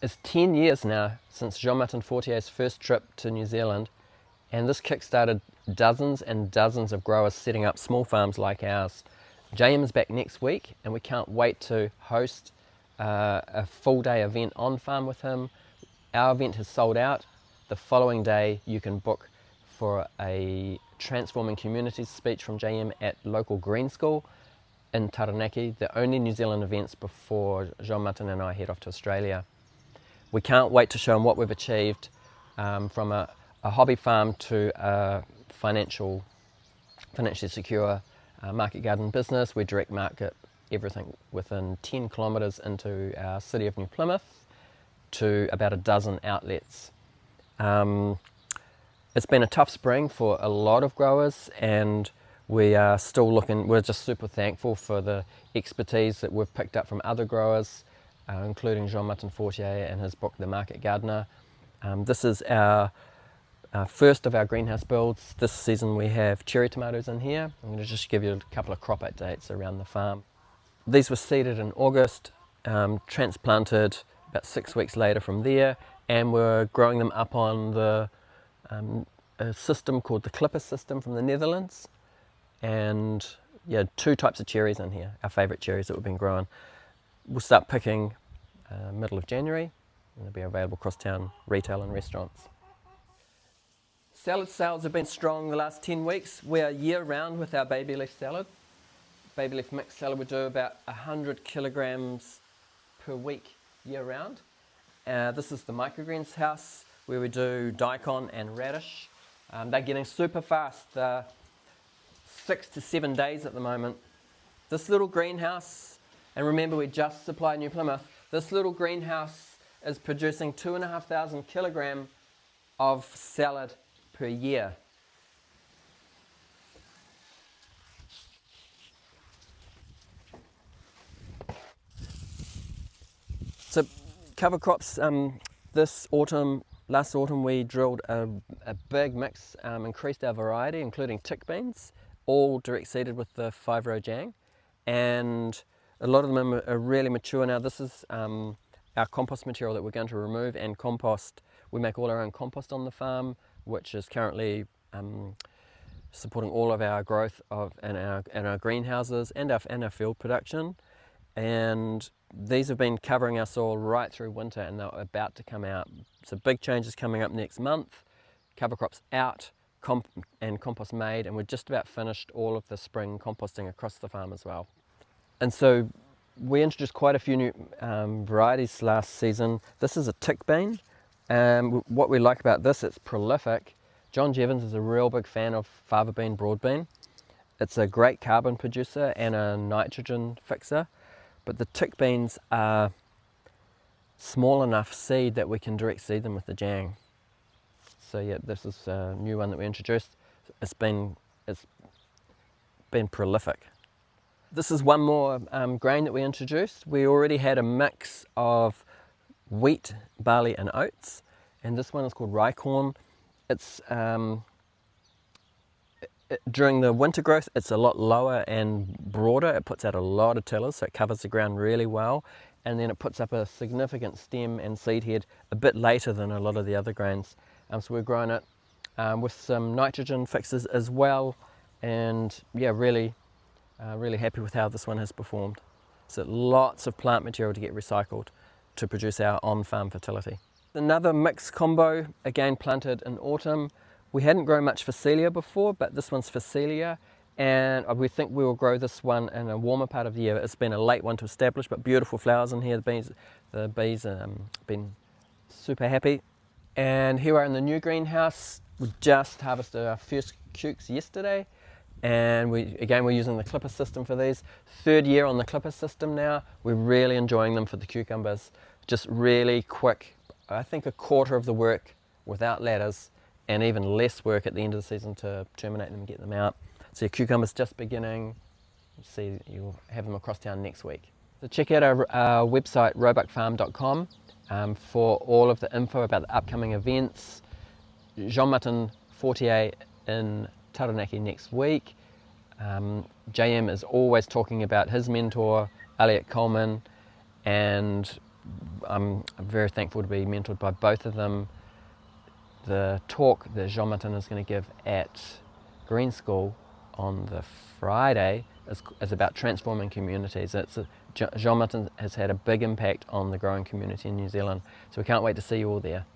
It's 10 years now since Jean-Martin Fortier's first trip to New Zealand, and this kick-started dozens and dozens of growers setting up small farms like ours. JM is back next week, and we can't wait to host a full-day event on farm with him. Our event has sold out. The following day you can book for a Transforming Communities speech from JM at local green school in Taranaki, the only New Zealand events before Jean-Martin and I head off to Australia. We can't wait to show them what we've achieved from a hobby farm to a financially secure market garden business. We direct market everything within 10 kilometres into our city of New Plymouth to about a dozen outlets. It's been a tough spring for a lot of growers, and we are still looking. We're just super thankful for the expertise that we've picked up from other growers, including Jean-Martin Fortier and his book The Market Gardener. This is our first of our greenhouse builds. This season we have cherry tomatoes in here. I'm going to just give you a couple of crop updates around the farm. These were seeded in August, transplanted about 6 weeks later from there, and we're growing them up on a system called the Clipper system from the Netherlands. And yeah, 2 types of cherries in here, our favourite cherries that we've been growing. We'll start picking middle of January, and they'll be available across town, retail and restaurants. Salad sales have been strong the last 10 weeks. We are year round with our baby leaf salad. Baby leaf mixed salad, we do about 100 kilograms per week year round. This is the microgreens house where we do daikon and radish. They're getting super fast, 6 to 7 days at the moment. This little greenhouse, and remember we just supply New Plymouth, this little greenhouse is producing 2,500 kilograms of salad per year. So cover crops, last autumn we drilled a big mix, increased our variety, including tick beans, all direct seeded with the 5-row Jang, and a lot of them are really mature now. This is our compost material that we're going to remove and compost. We make all our own compost on the farm, which is currently supporting all of our growth in our greenhouses and our field production. And these have been covering our soil right through winter, and they're about to come out. So big changes coming up next month. Cover crops out and compost made, and we're just about finished all of the spring composting across the farm as well. And so we introduced quite a few new varieties last season. This is a tick bean. What we like about this, it's prolific. John Jevons is a real big fan of fava bean, broad bean. It's a great carbon producer and a nitrogen fixer, but the tick beans are small enough seed that we can direct seed them with the Jang. So yeah, this is a new one that we introduced. It's been prolific. This is one more grain that we introduced. We already had a mix of wheat, barley and oats, and this one is called rye corn. It's during the winter growth, it's a lot lower and broader. It puts out a lot of tillers, so it covers the ground really well, and then it puts up a significant stem and seed head a bit later than a lot of the other grains. So we're growing it with some nitrogen fixes as well, and yeah, really happy with how this one has performed. So lots of plant material to get recycled to produce our on-farm fertility. Another mixed combo, again planted in autumn. We hadn't grown much Phacelia before, but this one's Phacelia, and we think we will grow this one in a warmer part of the year. It's been a late one to establish, but beautiful flowers in here. The bees been super happy. And here we are in the new greenhouse. We just harvested our first cukes yesterday, and we're using the Clipper system for these. 3rd year on the Clipper system now. We're really enjoying them for the cucumbers. Just really quick. I think a quarter of the work without ladders, and even less work at the end of the season to terminate them and get them out. So your cucumbers just beginning. See, you'll have them across town next week. So check out our website, roebuckfarm.com, for all of the info about the upcoming events. Jean-Martin Fortier in Taranaki next week. JM is always talking about his mentor, Elliot Coleman, and I'm very thankful to be mentored by both of them. The talk that Jean-Martin is going to give at Green School on the Friday is about transforming communities. Jean-Martin has had a big impact on the growing community in New Zealand, so we can't wait to see you all there.